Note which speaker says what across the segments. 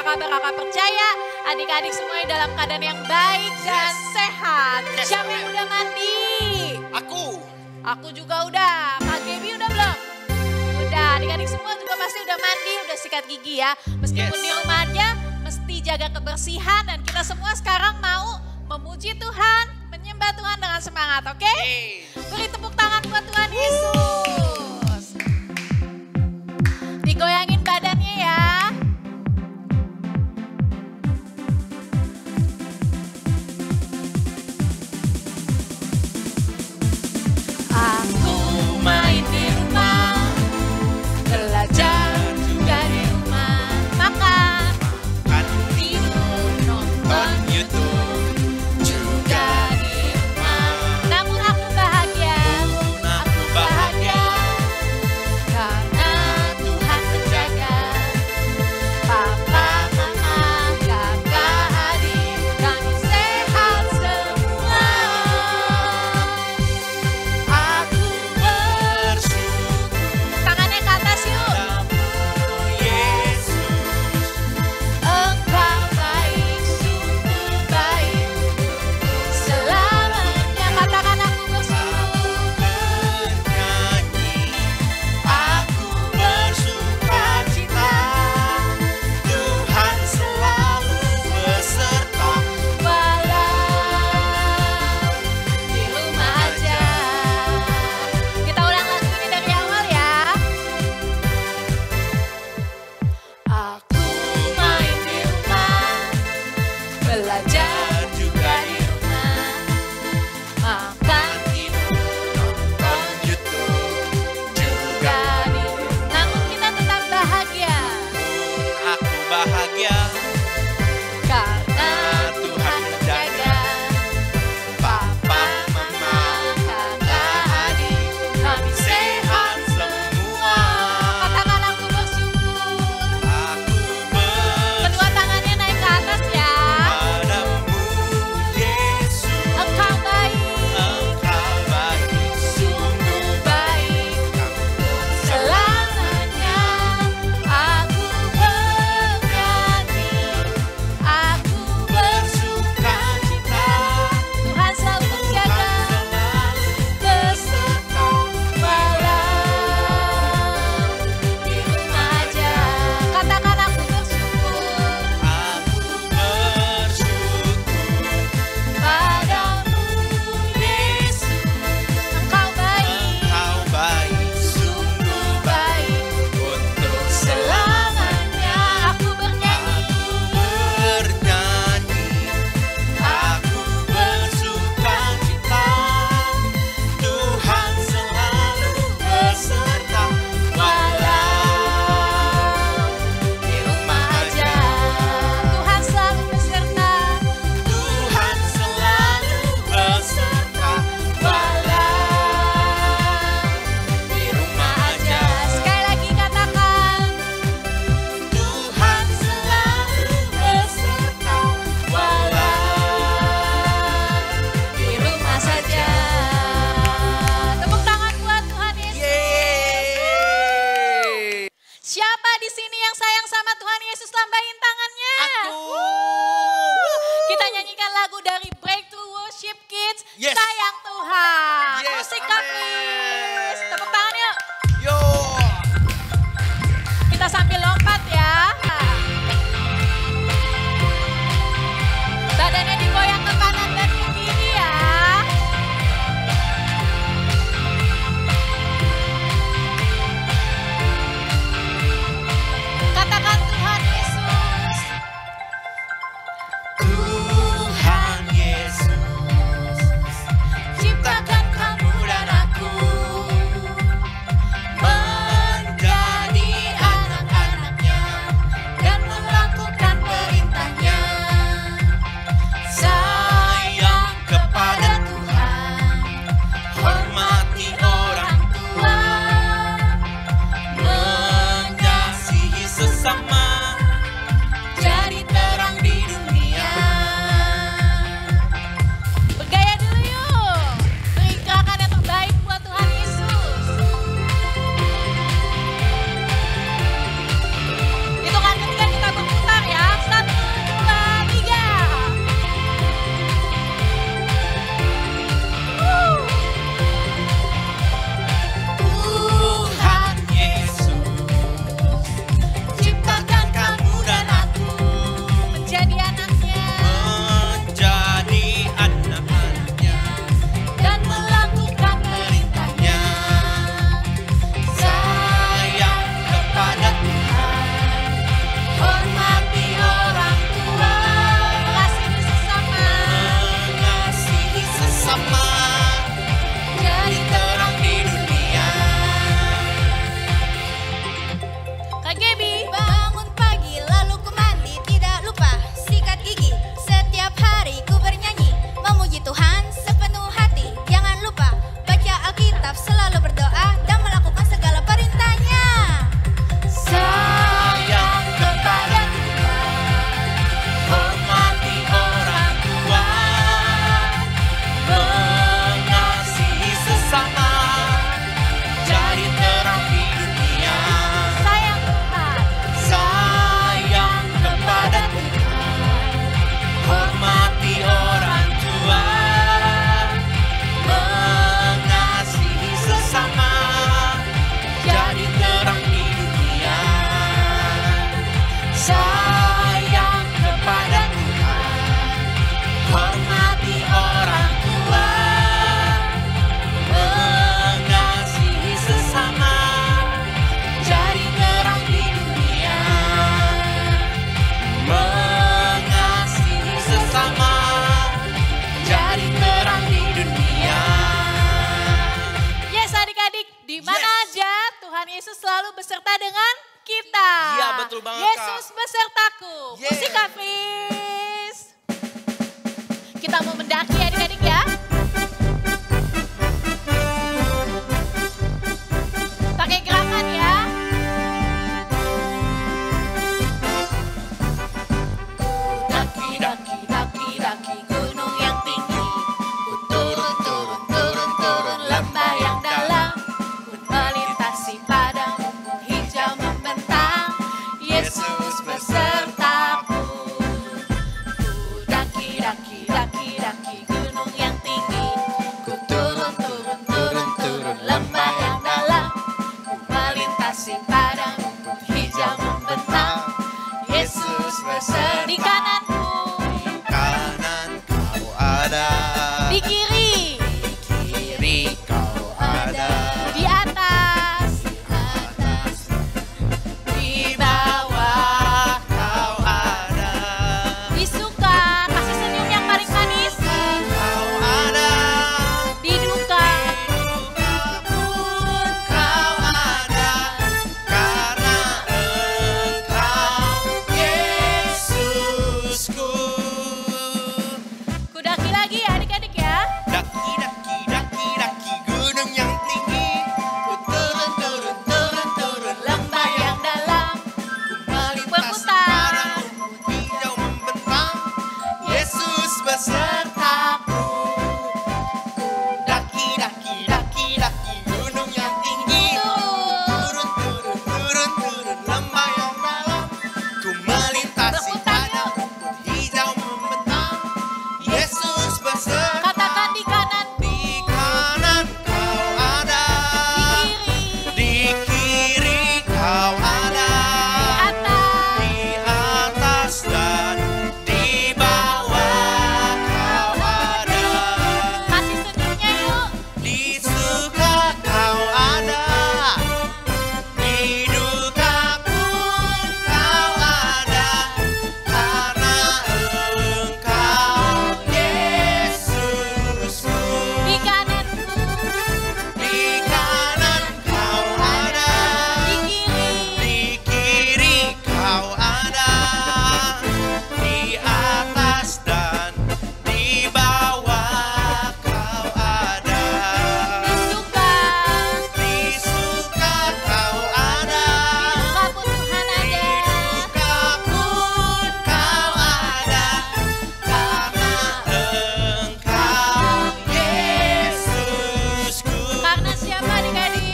Speaker 1: kabar kakak percaya? Adik-adik semuanya dalam keadaan yang baik dan sehat. Siapa yang udah mandi? Aku juga udah. Kak Gaby udah belum? Udah, adik-adik semua juga pasti udah mandi, udah sikat gigi ya. Meskipun di rumah aja, mesti jaga kebersihan dan kita semua sekarang mau memuji Tuhan, menyembah Tuhan dengan semangat, oke? Beri tepuk tangan buat Tuhan Yesus. Digoyangin badannya ya. Aku main di rumah, belajar juga di rumah, makan, tidur, nonton YouTube juga di rumah. Namun aku bahagia karena Tuhan menjaga. Papa, mama, kakak, adik, kami sehat semua. Aku bersyukur. Tangannya ke atas yuk. Engkau baik, sungguh baik, selamanya. Katakan aku bersyukur.
Speaker 2: Aku bersukacita, Tuhan selalu beserta.
Speaker 1: Walau di rumah aja. Kita ulang lagu ini dari awal ya. Aku main di rumah, belajar juga di rumah, makan,
Speaker 2: Nonton YouTube
Speaker 1: juga di rumah. Namun kita tetap bahagia
Speaker 2: aku bahagia
Speaker 1: karena
Speaker 2: Tuhan
Speaker 1: Tuhan menjaga.
Speaker 2: Papa, mama,
Speaker 1: kakak, adik, kami sehat
Speaker 2: semua.
Speaker 1: Katakan aku bersyukur.
Speaker 2: Aku
Speaker 1: Kedua tangannya naik ke atas ya.
Speaker 2: berpadamu Yesus.
Speaker 1: Engkau baik,
Speaker 2: Engkau baik,
Speaker 1: sungguh baik, selamanya. Aku bernyanyi, aku bersukacita. Tuhan selalu menjaga, beserta walau di rumah aja. Katakan aku bersyukur
Speaker 2: aku bersyukur
Speaker 1: padamu Yesus. Engkau baik,
Speaker 2: Engkau baik,
Speaker 1: sungguh baik,
Speaker 2: untuk
Speaker 1: selamanya. Aku bernyanyi,
Speaker 2: aku bersukacita, Tuhan selalu beserta,
Speaker 1: walau di rumah aja. Tuhan selalu beserta,
Speaker 2: Tuhan selalu beserta,
Speaker 1: walau di rumah aja. Sekali lagi katakan,
Speaker 2: Tuhan selalu beserta,
Speaker 1: walau di rumah saja. Tepuk tangan buat Tuhan Yesus.
Speaker 2: Yeay.
Speaker 1: Siapa di sini yang sayang sama Tuhan Yesus? Lambain tangannya.
Speaker 2: Aku.
Speaker 1: Kita nyanyikan lagu dari Breakthrough Worship Kids.
Speaker 2: Yes.
Speaker 1: Sayang Tuhan.
Speaker 2: Yes,
Speaker 1: Musik Kak,
Speaker 2: amin.
Speaker 1: please. Tepuk tangan yuk.
Speaker 2: Yo.
Speaker 1: Kita sambil lompat ya. Badannya digoyang ke kanan dan ke kiri ya. Katakan Tuhan Yesus.
Speaker 2: Tuhan Yesus,
Speaker 1: Ciptakan kamu dan aku. selalu beserta dengan kita.
Speaker 3: Iya, betul banget,
Speaker 1: Yesus besertaku.
Speaker 3: Yeah.
Speaker 1: Musik Kak please. Kita mau mendaki adik-adik ya. Pakai gerakan ya. Daki gunung yang tinggi. Ku turun lembah yang dalam. Ku melintasi padang rumput hijau membentang. Yesus besertaku. Ku daki gunung yang tinggi. Ku turun lembah yang dalam. Ku melintasi padang rumput hijau membentang. Yesus besertaku. Di kananku.
Speaker 3: Kanan kau ada,
Speaker 1: Di kiri,
Speaker 3: kiri kau ada,
Speaker 1: di atas,
Speaker 3: di bawah kau ada,
Speaker 1: di suka, kasih senyum yang paling manis,
Speaker 3: kau ada,
Speaker 1: di duka,
Speaker 3: duka pun kau ada, karena Engkau Yesusku.
Speaker 1: ku daki lagi ya adik-adik ya.
Speaker 3: Daki gunung yang tinggi. Ku turun
Speaker 1: Lembah yang dalam,
Speaker 3: melintas padang rumput hijau membentang. Yesus besertaku. Daki gunung yang tinggi. Turun lembah yang dalam. Ku melintasi padang rumput hijau membentang. Yesus besertaku.
Speaker 1: katakan di kanan,
Speaker 3: Di kanan kau ada,
Speaker 1: di kiri,
Speaker 3: di kiri kau ada,
Speaker 1: di atas,
Speaker 3: di atas dan di bawah kau ada,
Speaker 1: kasih senyumnya yuk.
Speaker 3: di suka kau ada, di duka pun kau ada, karena Engkau Yesusku.
Speaker 1: Di kananku,
Speaker 3: Di kanan kau ada,
Speaker 1: di kiri,
Speaker 3: di kiri kau ada, di atas dan di bawah kau ada,
Speaker 1: di suka,
Speaker 3: di suka kau ada,
Speaker 1: duka pun Tuhan ada.
Speaker 3: duka pun kau ada, karena Engkau Yesusku.
Speaker 1: Karena siapa adik-adik?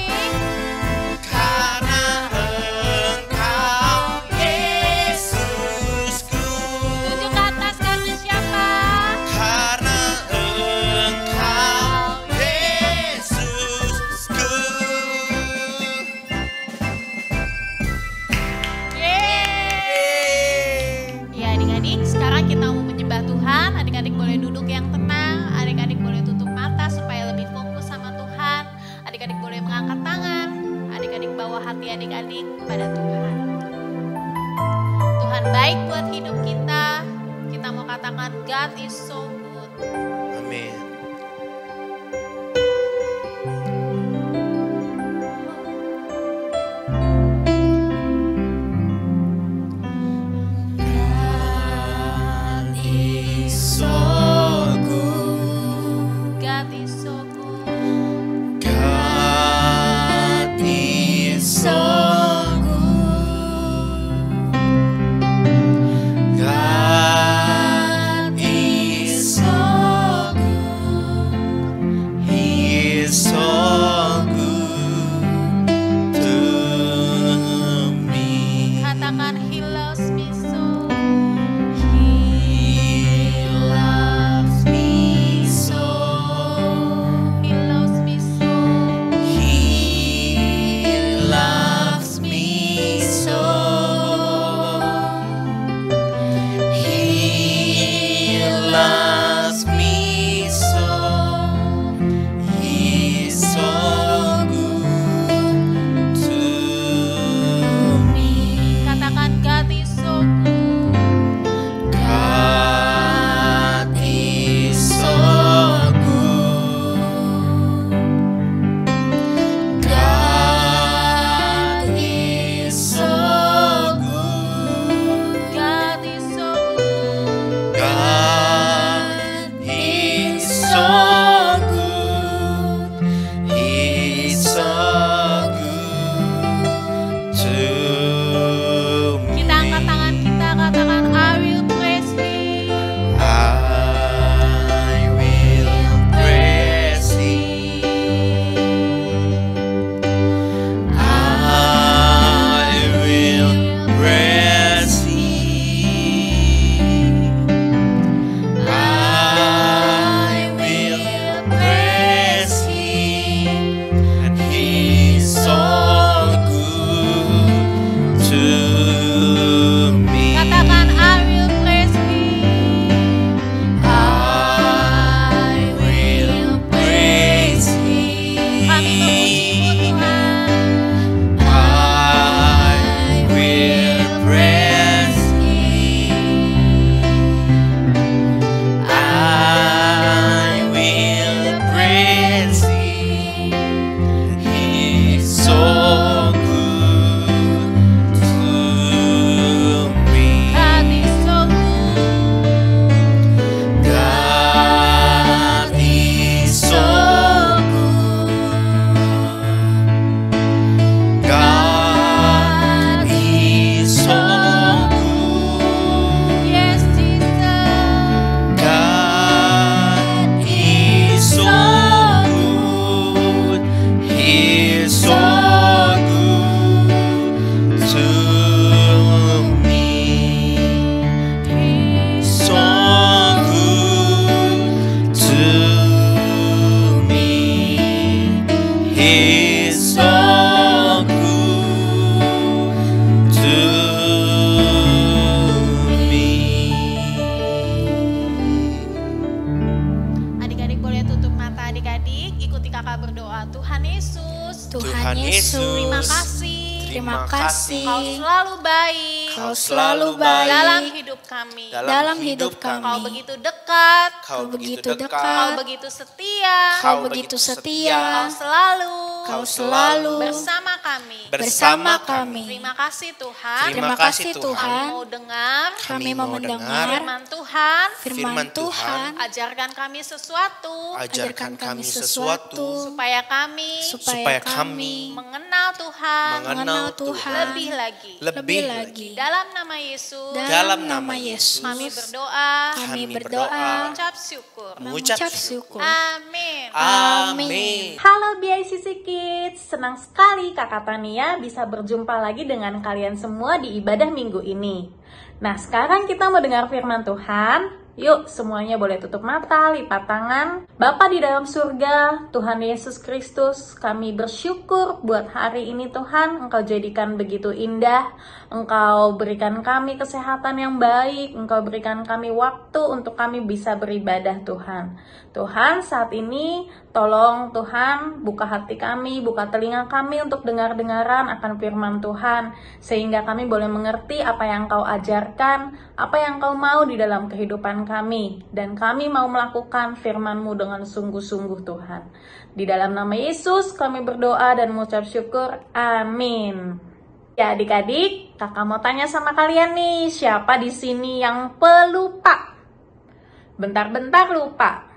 Speaker 3: Karena Engkau Yesusku.
Speaker 1: Tunjuk ke atas karena siapa?
Speaker 3: Karena Engkau Yesusku.
Speaker 1: Yeay. Ya adik-adik, sekarang kita mau menyembah Tuhan. Adik-adik boleh duduk yang tenang. Adik-adik boleh tutup mata supaya lebih fokus sama Tuhan. Adik-adik boleh mengangkat tangan. Adik-adik bawa hati adik-adik pada Tuhan. Tuhan baik buat hidup kita. Kita mau katakan God is so good.
Speaker 3: Amin. God is so good.
Speaker 1: God is so good.
Speaker 3: God is so good. God is Tuhan Yesus,
Speaker 1: terima kasih.
Speaker 3: terima kasih.
Speaker 1: Kau selalu baik.
Speaker 3: Kau selalu baik
Speaker 1: dalam hidup kami.
Speaker 3: dalam hidup
Speaker 1: Kau
Speaker 3: kami.
Speaker 1: begitu dekat.
Speaker 3: Kau begitu
Speaker 1: Kau
Speaker 3: dekat.
Speaker 1: begitu setia.
Speaker 3: Kau begitu setia.
Speaker 1: Kau selalu
Speaker 3: Kau selalu
Speaker 1: bersama kami.
Speaker 3: bersama kami.
Speaker 1: Terima kasih Tuhan.
Speaker 3: Terima kasih
Speaker 1: Kami
Speaker 3: Tuhan.
Speaker 1: mau dengar
Speaker 3: Kami mau mendengar
Speaker 1: firman Tuhan.
Speaker 3: firman Tuhan.
Speaker 1: Ajarkan kami sesuatu
Speaker 3: Ajarkan kami sesuatu
Speaker 1: supaya kami
Speaker 3: supaya kami
Speaker 1: mengenal Tuhan
Speaker 3: mengenal Tuhan
Speaker 1: lebih lagi.
Speaker 3: lebih lagi.
Speaker 1: Dalam nama Yesus
Speaker 3: Dalam nama Yesus,
Speaker 1: kami berdoa,
Speaker 3: kami berdoa,
Speaker 1: mengucap syukur.
Speaker 3: mengucap syukur.
Speaker 1: Amin.
Speaker 3: Amin.
Speaker 1: Halo BICC Kids, senang sekali Kakak Tania bisa berjumpa lagi dengan kalian semua di ibadah minggu ini. Nah, sekarang kita mau dengar firman Tuhan. Yuk, semuanya boleh tutup mata, lipat tangan. Bapa di dalam surga, Tuhan Yesus Kristus, kami bersyukur buat hari ini Tuhan, Engkau jadikan begitu indah. Engkau berikan kami kesehatan yang baik, Engkau berikan kami waktu untuk kami bisa beribadah Tuhan. Tuhan, saat ini tolong Tuhan buka hati kami, buka telinga kami untuk dengar-dengaran akan firman Tuhan. Sehingga kami boleh mengerti apa yang Kau ajarkan, apa yang Kau mau di dalam kehidupan kami. Dan kami mau melakukan firman-Mu dengan sungguh-sungguh Tuhan. Di dalam nama Yesus kami berdoa dan mengucap syukur. Amin. Ya adik-adik, kakak mau tanya sama kalian nih, siapa di sini yang pelupa? Bentar-bentar lupa.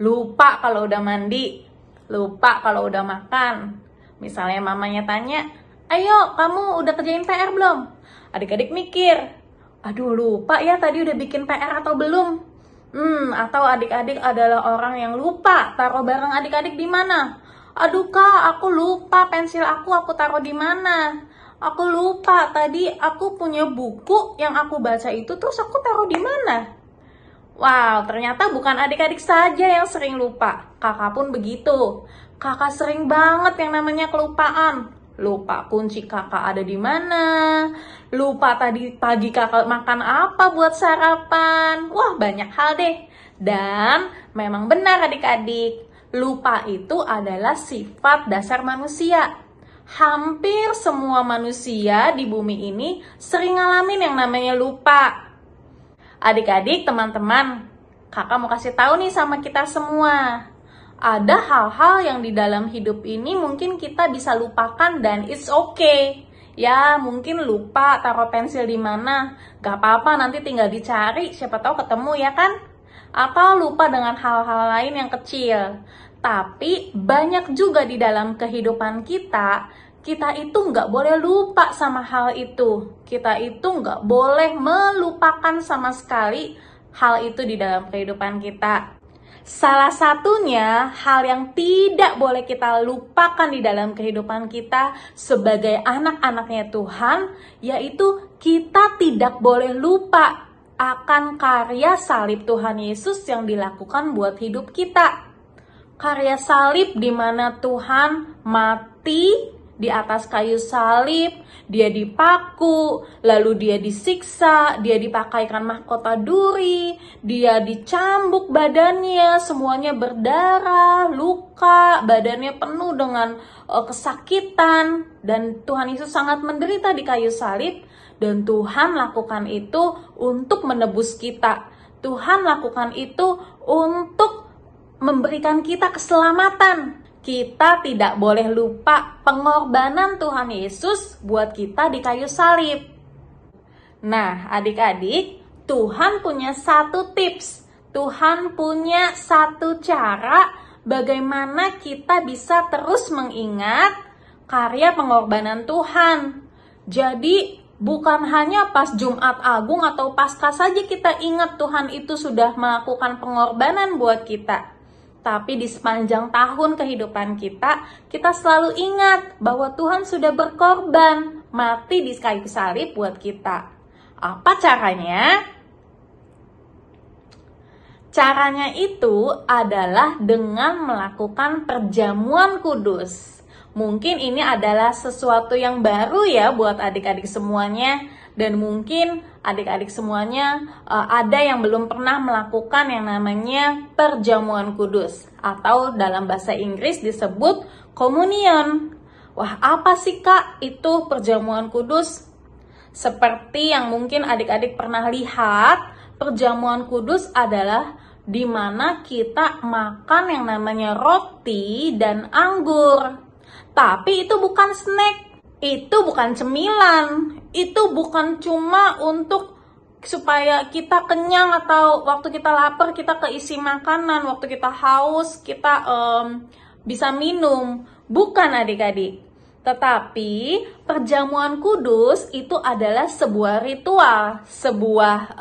Speaker 1: Lupa kalau udah mandi, lupa kalau udah makan. Misalnya mamanya tanya, ayo kamu udah kerjain PR belum? Adik-adik mikir, aduh lupa ya tadi udah bikin PR atau belum? Atau adik-adik adalah orang yang lupa taruh barang adik-adik di mana? Aduh kak, aku lupa pensil aku taruh di mana? Aku lupa tadi aku punya buku yang aku baca itu terus aku taruh di mana? Wow, ternyata bukan adik-adik saja yang sering lupa. Kakak pun begitu. Kakak sering banget yang namanya kelupaan. Lupa kunci kakak ada di mana. Lupa tadi pagi kakak makan apa buat sarapan. Wah, banyak hal deh. Dan memang benar adik-adik. Lupa itu adalah sifat dasar manusia. Hampir semua manusia di bumi ini sering ngalamin yang namanya lupa. Adik-adik, teman-teman, kakak mau kasih tahu nih sama kita semua. Ada hal-hal yang di dalam hidup ini mungkin kita bisa lupakan dan it's okay. Ya, mungkin lupa taruh pensil di mana. Gak apa-apa, nanti tinggal dicari, siapa tahu ketemu ya kan? Atau lupa dengan hal-hal lain yang kecil. Tapi banyak juga di dalam kehidupan kita itu nggak boleh lupa sama hal itu. Kita itu nggak boleh melupakan sama sekali hal itu di dalam kehidupan kita. Salah satunya hal yang tidak boleh kita lupakan di dalam kehidupan kita sebagai anak-anaknya Tuhan, yaitu kita tidak boleh lupa akan karya salib Tuhan Yesus yang dilakukan buat hidup kita. Karya salib di mana Tuhan mati di atas kayu salib, dia dipaku, lalu dia disiksa, dia dipakaikan mahkota duri, dia dicambuk badannya, semuanya berdarah, luka, badannya penuh dengan kesakitan, dan Tuhan Yesus sangat menderita di kayu salib, dan Tuhan lakukan itu untuk menebus kita. Tuhan lakukan itu untuk memberikan kita keselamatan. Kita tidak boleh lupa pengorbanan Tuhan Yesus buat kita di kayu salib. Nah, adik-adik, Tuhan punya satu tips. Tuhan punya satu cara bagaimana kita bisa terus mengingat karya pengorbanan Tuhan. Jadi, bukan hanya pas Jumat Agung atau Paskah saja kita ingat Tuhan itu sudah melakukan pengorbanan buat kita. Tapi di sepanjang tahun kehidupan kita selalu ingat bahwa Tuhan sudah berkorban, mati di kayu salib buat kita. Apa caranya? Caranya itu adalah dengan melakukan perjamuan kudus. Mungkin ini adalah sesuatu yang baru ya buat adik-adik semuanya. Dan mungkin adik-adik semuanya ada yang belum pernah melakukan yang namanya perjamuan kudus. Atau dalam bahasa Inggris disebut communion.
Speaker 4: Wah, apa sih Kak itu perjamuan kudus? Seperti yang mungkin adik-adik pernah lihat, perjamuan kudus adalah di mana kita makan yang namanya roti dan anggur. Tapi itu bukan snack, itu bukan cemilan, itu bukan cuma untuk supaya kita kenyang atau waktu kita lapar kita keisi makanan, waktu kita haus kita bisa minum. Bukan adik-adik. Tetapi perjamuan kudus itu adalah sebuah ritual, sebuah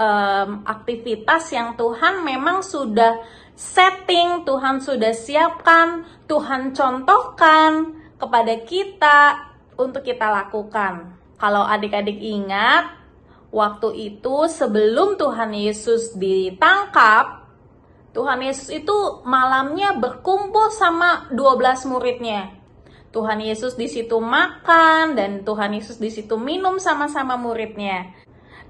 Speaker 4: aktivitas yang Tuhan memang sudah setting, Tuhan sudah siapkan, Tuhan contohkan kepada kita untuk kita lakukan. Kalau adik-adik ingat, waktu itu sebelum Tuhan Yesus ditangkap, Tuhan Yesus itu malamnya berkumpul sama 12 muridnya. Tuhan Yesus di situ makan dan Tuhan Yesus di situ minum sama-sama muridnya.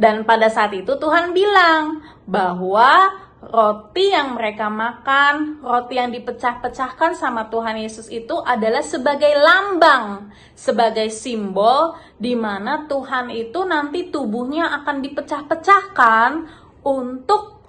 Speaker 4: Dan pada saat itu Tuhan bilang bahwa roti yang mereka makan, roti yang dipecah-pecahkan sama Tuhan Yesus itu adalah sebagai lambang, sebagai simbol di mana Tuhan itu nanti tubuhnya akan dipecah-pecahkan untuk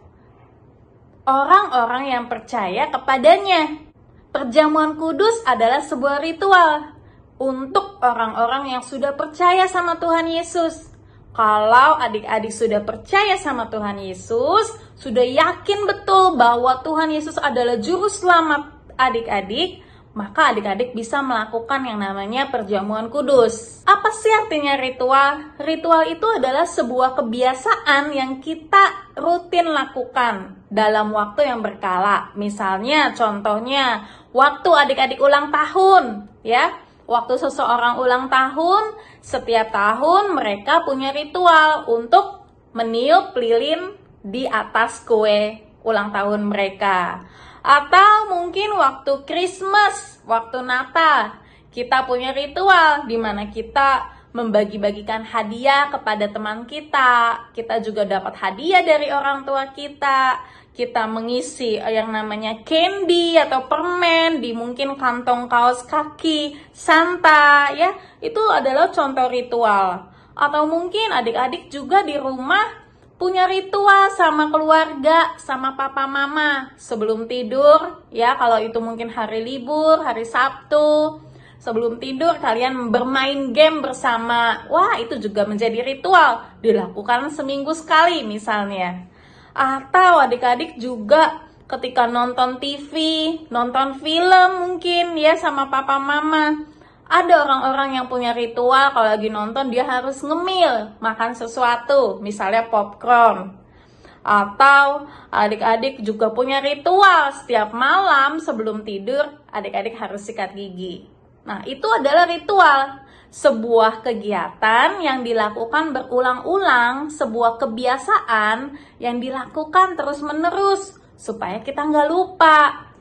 Speaker 4: orang-orang yang percaya kepadanya. Perjamuan kudus adalah sebuah ritual untuk orang-orang yang sudah percaya sama Tuhan Yesus. Kalau adik-adik sudah percaya sama Tuhan Yesus, sudah yakin betul bahwa Tuhan Yesus adalah juru selamat adik-adik, maka adik-adik bisa melakukan yang namanya perjamuan kudus. Apa sih artinya ritual? Ritual itu adalah sebuah kebiasaan yang kita rutin lakukan dalam waktu yang berkala. Misalnya, contohnya, waktu adik-adik ulang tahun, ya. Waktu seseorang ulang tahun, setiap tahun mereka punya ritual untuk meniup lilin di atas kue ulang tahun mereka. Atau mungkin waktu Christmas, waktu Natal, kita punya ritual di mana kita membagi-bagikan hadiah kepada teman kita. Kita juga dapat hadiah dari orang tua kita. Kita mengisi yang namanya candy atau permen di mungkin kantong kaos kaki Santa, ya. Itu adalah contoh ritual. Atau mungkin adik-adik juga di rumah punya ritual sama keluarga, sama papa mama sebelum tidur, ya. Kalau itu mungkin hari libur, hari Sabtu, sebelum tidur kalian bermain game bersama. Wah, itu juga menjadi ritual, dilakukan seminggu sekali misalnya. Atau adik-adik juga ketika nonton TV, nonton film mungkin ya sama papa mama. Ada orang-orang yang punya ritual kalau lagi nonton dia harus ngemil, makan sesuatu, misalnya popcorn. Atau adik-adik juga punya ritual setiap malam sebelum tidur adik-adik harus sikat gigi. Nah, itu adalah ritual. Sebuah kegiatan yang dilakukan berulang-ulang, sebuah kebiasaan yang dilakukan terus-menerus supaya kita nggak lupa.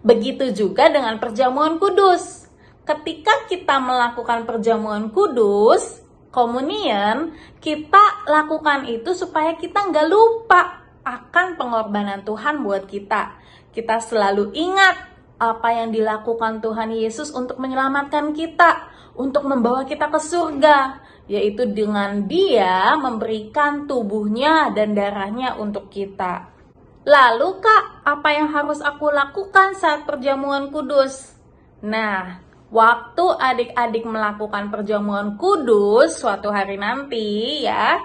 Speaker 4: Begitu juga dengan perjamuan kudus. Ketika kita melakukan perjamuan kudus, komunion, kita lakukan itu supaya kita nggak lupa akan pengorbanan Tuhan buat kita. Kita selalu ingat apa yang dilakukan Tuhan Yesus untuk menyelamatkan kita, untuk membawa kita ke surga, yaitu dengan Dia memberikan tubuhnya dan darahnya untuk kita. Lalu Kak, apa yang harus aku lakukan saat perjamuan kudus? Nah, waktu adik-adik melakukan perjamuan kudus suatu hari nanti ya,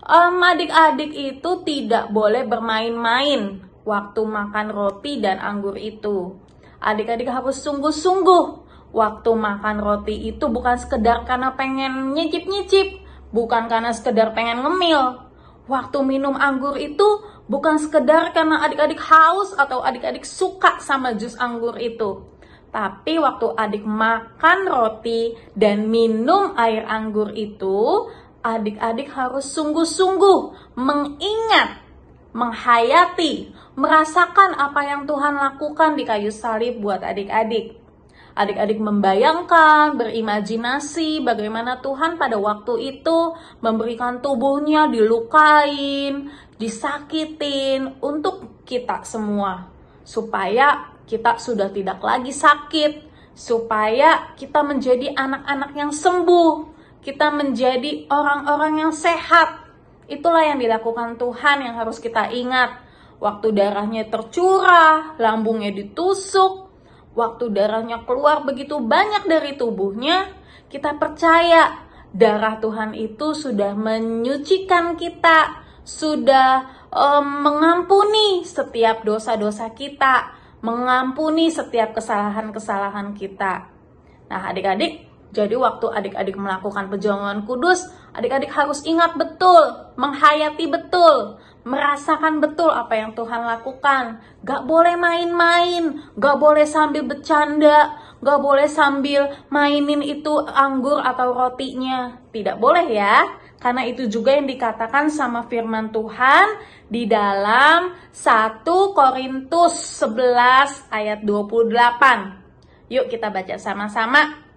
Speaker 4: adik-adik itu tidak boleh bermain-main waktu makan roti dan anggur itu. Adik-adik harus sungguh-sungguh. Waktu makan roti itu bukan sekedar karena pengen nyicip-nyicip, bukan karena sekedar pengen ngemil. Waktu minum anggur itu bukan sekedar karena adik-adik haus atau adik-adik suka sama jus anggur itu. Tapi waktu adik makan roti dan minum air anggur itu, adik-adik harus sungguh-sungguh mengingat, menghayati, merasakan apa yang Tuhan lakukan di kayu salib buat adik-adik. Adik-adik membayangkan, berimajinasi bagaimana Tuhan pada waktu itu memberikan tubuhnya dilukain, disakitin untuk kita semua. Supaya kita sudah tidak lagi sakit, supaya kita menjadi anak-anak yang sembuh, kita menjadi orang-orang yang sehat. Itulah yang dilakukan Tuhan yang harus kita ingat. Waktu darahnya tercurah, lambungnya ditusuk, waktu darahnya keluar begitu banyak dari tubuhnya, kita percaya darah Tuhan itu sudah menyucikan kita, sudah mengampuni setiap dosa-dosa kita, mengampuni setiap kesalahan-kesalahan kita. Nah, adik-adik, jadi waktu adik-adik melakukan perjamuan kudus, adik-adik harus ingat betul, menghayati betul, merasakan betul apa yang Tuhan lakukan. Gak boleh main-main, gak boleh sambil bercanda, gak boleh sambil mainin itu anggur atau rotinya. Tidak boleh ya, karena itu juga yang dikatakan sama firman Tuhan di dalam 1 Korintus 11 ayat 28. Yuk kita baca sama-sama.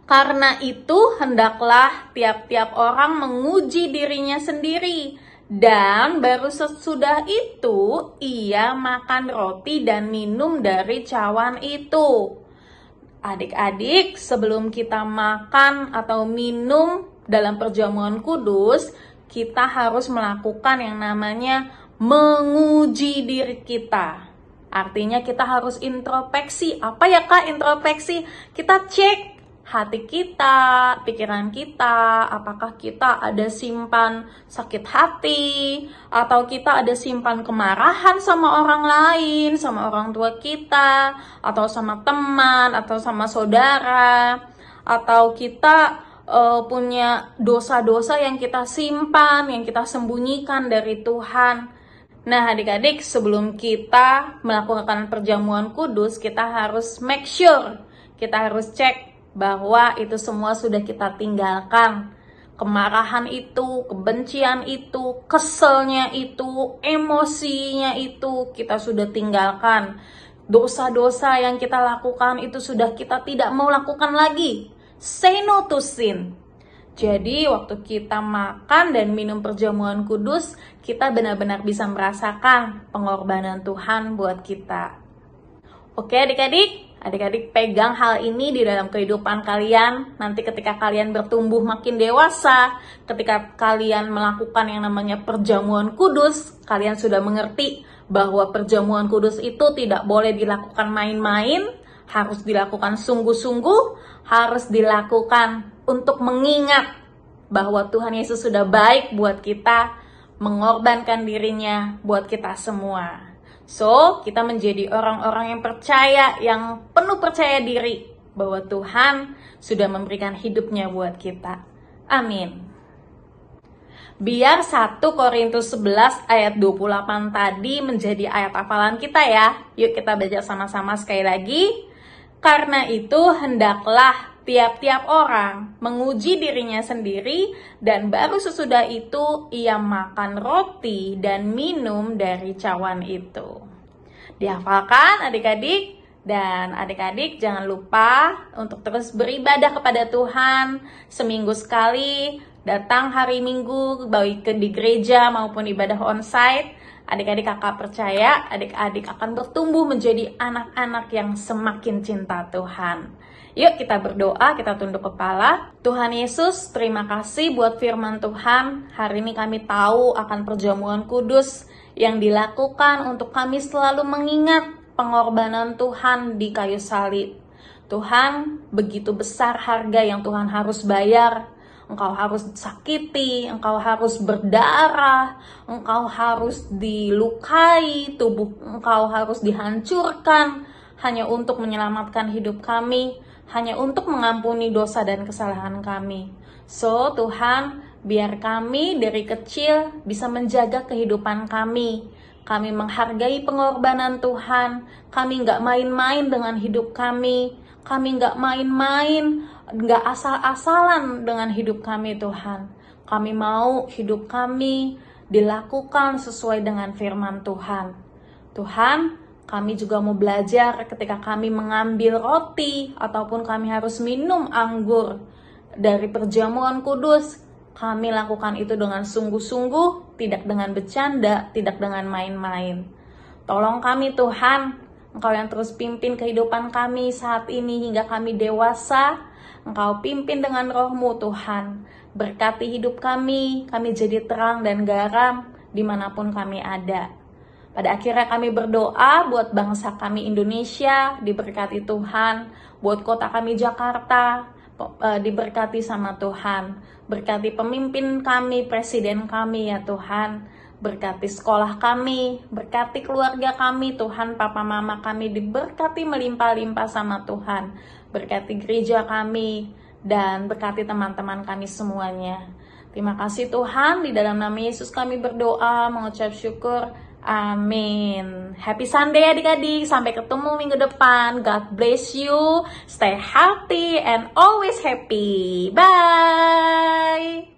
Speaker 4: Karena itu hendaklah tiap-tiap orang menguji dirinya sendiri, dan baru sesudah itu ia makan roti dan minum dari cawan itu. Adik-adik, sebelum kita makan atau minum dalam perjamuan kudus, kita harus melakukan yang namanya menguji diri kita. Artinya kita harus introspeksi. Apa ya Kak introspeksi? Kita cek hati kita, pikiran kita, apakah kita ada simpan sakit hati, atau kita ada simpan kemarahan sama orang lain, sama orang tua kita, atau sama teman, atau sama saudara, atau kita punya dosa-dosa yang kita simpan, yang kita sembunyikan dari Tuhan. Nah, adik-adik, sebelum kita melakukan perjamuan kudus, kita harus make sure, kita harus cek bahwa itu semua sudah kita tinggalkan. Kemarahan itu, kebencian itu, keselnya itu, emosinya itu kita sudah tinggalkan. Dosa-dosa yang kita lakukan itu sudah kita tidak mau lakukan lagi. Say no to sin. Jadi waktu kita makan dan minum perjamuan kudus, kita benar-benar bisa merasakan pengorbanan Tuhan buat kita. Oke adik-adik, adik-adik pegang hal ini di dalam kehidupan kalian. Nanti ketika kalian bertumbuh makin dewasa, ketika kalian melakukan yang namanya perjamuan kudus, kalian sudah mengerti bahwa perjamuan kudus itu tidak boleh dilakukan main-main, harus dilakukan sungguh-sungguh, harus dilakukan untuk mengingat bahwa Tuhan Yesus sudah baik buat kita, mengorbankan dirinya buat kita semua. So, kita menjadi orang-orang yang percaya, yang penuh percaya diri bahwa Tuhan sudah memberikan hidupnya buat kita. Amin. Biar 1 Korintus 11 ayat 28 tadi menjadi ayat hafalan kita ya. Yuk kita baca sama-sama sekali lagi. Karena itu hendaklah tiap-tiap orang menguji dirinya sendiri, dan baru sesudah itu ia makan roti dan minum dari cawan itu. Dihafalkan adik-adik, dan adik-adik jangan lupa untuk terus beribadah kepada Tuhan. Seminggu sekali datang hari Minggu, baik di gereja maupun ibadah onsite. Adik-adik kakak percaya, adik-adik akan bertumbuh menjadi anak-anak yang semakin cinta Tuhan. Yuk kita berdoa, kita tunduk kepala. Tuhan Yesus, terima kasih buat firman Tuhan. Hari ini kami tahu akan perjamuan kudus yang dilakukan untuk kami selalu mengingat pengorbanan Tuhan di kayu salib. Tuhan, begitu besar harga yang Tuhan harus bayar. Engkau harus sakiti, engkau harus berdarah, engkau harus dilukai, tubuh engkau harus dihancurkan hanya untuk menyelamatkan hidup kami, hanya untuk mengampuni dosa dan kesalahan kami. So, Tuhan, biar kami dari kecil bisa menjaga kehidupan kami. Kami menghargai pengorbanan Tuhan, kami nggak main-main dengan hidup kami nggak main-main, nggak asal-asalan dengan hidup kami Tuhan. Kami mau hidup kami dilakukan sesuai dengan firman Tuhan. Tuhan, kami juga mau belajar ketika kami mengambil roti ataupun kami harus minum anggur dari perjamuan kudus. Kami lakukan itu dengan sungguh-sungguh, tidak dengan bercanda, tidak dengan main-main. Tolong kami Tuhan, Engkau yang terus pimpin kehidupan kami saat ini hingga kami dewasa. Engkau pimpin dengan roh-Mu Tuhan. Berkati hidup kami jadi terang dan garam dimanapun kami ada. Pada akhirnya kami berdoa buat bangsa kami Indonesia, diberkati Tuhan. Buat kota kami Jakarta, diberkati sama Tuhan. Berkati pemimpin kami, presiden kami ya Tuhan. Berkati sekolah kami, berkati keluarga kami, Tuhan, papa mama kami diberkati melimpah-limpah sama Tuhan. Berkati gereja kami, dan berkati teman-teman kami semuanya. Terima kasih Tuhan, di dalam nama Yesus kami berdoa, mengucap syukur. Amin. Happy Sunday adik-adik, sampai ketemu minggu depan. God bless you, stay happy and always happy. Bye.